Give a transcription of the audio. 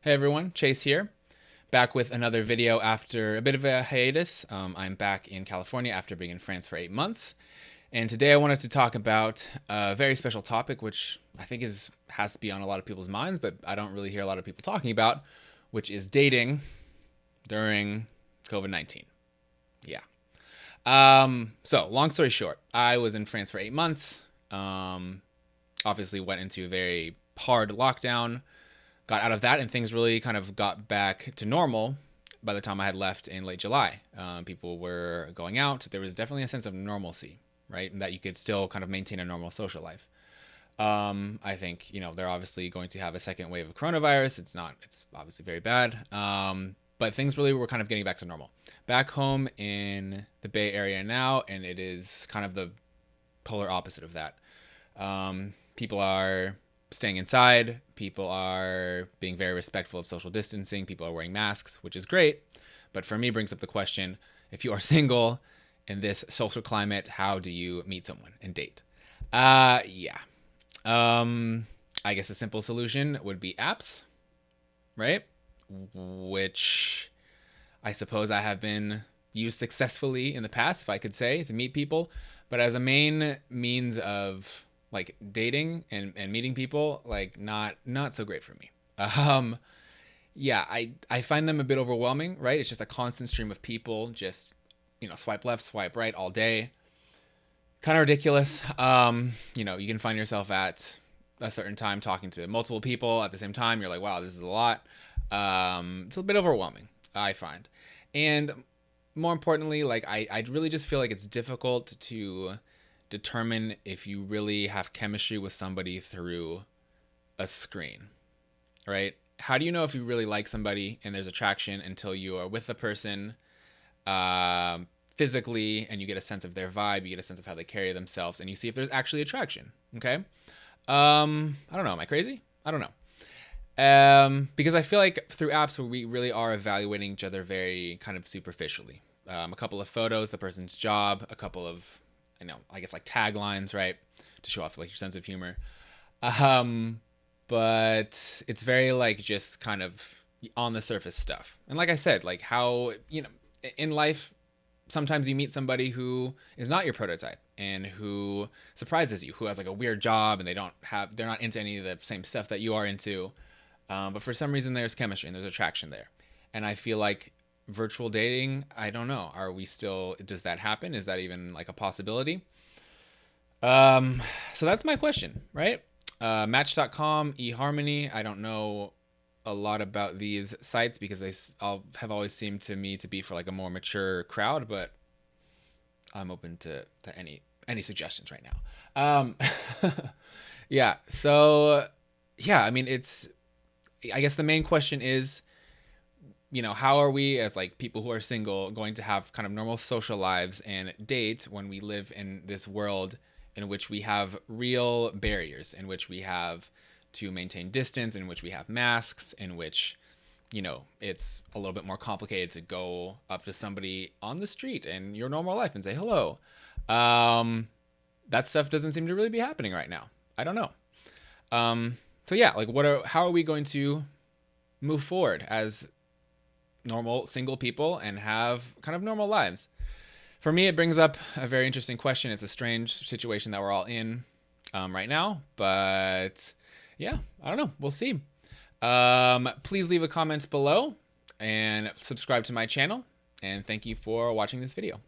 Hey everyone, Chase here, back with another video after a bit of a hiatus. I'm back in California after being in France for 8 months, and today I wanted to talk about a very special topic, which I think has to be on a lot of people's minds, but I don't really hear a lot of people talking about, which is dating during COVID-19. Yeah. So long story short, I was in France for 8 months. Obviously went into a very hard lockdown, got out of that, and things really kind of got back to normal by the time I had left in late July. People were going out. There was definitely a sense of normalcy, right? And that you could still kind of maintain a normal social life. I think, they're obviously going to have a second wave of coronavirus. It's obviously very bad. But things really were kind of getting back to normal. Back home in the Bay Area now, and it is kind of the polar opposite of that. People are staying inside. People are being very respectful of social distancing. People are wearing masks, which is great. But for me, brings up the question, if you are single in this social climate, how do you meet someone and date? Yeah. I guess a simple solution would be apps, right? Which I suppose I have been used successfully in the past, if I could say, to meet people. But as a main means of like dating and meeting people, like not so great for me. Yeah, I find them a bit overwhelming, right? It's just a constant stream of people, just swipe left, swipe right all day. Kind of ridiculous. You can find yourself at a certain time talking to multiple people at the same time. You're like, wow, this is a lot. It's a bit overwhelming, I find. And more importantly, like I really just feel like it's difficult to determine if you really have chemistry with somebody through a screen, right? How do you know if you really like somebody and there's attraction until you are with the person physically, and you get a sense of their vibe, you get a sense of how they carry themselves, and you see if there's actually attraction, okay? I don't know. Am I crazy? I don't know. Because I feel like through apps we really are evaluating each other very kind of superficially. A couple of photos, the person's job, a couple of I guess like taglines, right? To show off like your sense of humor. But it's very like just kind of on the surface stuff. And like I said, like how, in life, sometimes you meet somebody who is not your prototype and who surprises you, who has like a weird job and they're not into any of the same stuff that you are into. But for some reason there's chemistry and there's attraction there. And I feel like virtual dating, I don't know. Does that happen? Is that even like a possibility? So that's my question, right? Match.com, eHarmony. I don't know a lot about these sites because they have always seemed to me to be for like a more mature crowd, but I'm open to any suggestions right now. Yeah. So yeah, I mean, I guess the main question is, how are we as like people who are single going to have kind of normal social lives and date when we live in this world in which we have real barriers, in which we have to maintain distance, in which we have masks, in which, it's a little bit more complicated to go up to somebody on the street in your normal life and say hello. That stuff doesn't seem to really be happening right now. I don't know. So yeah, like how are we going to move forward as normal single people and have kind of normal lives? For me, it brings up a very interesting question. It's a strange situation that we're all in right now, but yeah, I don't know. We'll see. Please leave a comment below and subscribe to my channel. And thank you for watching this video.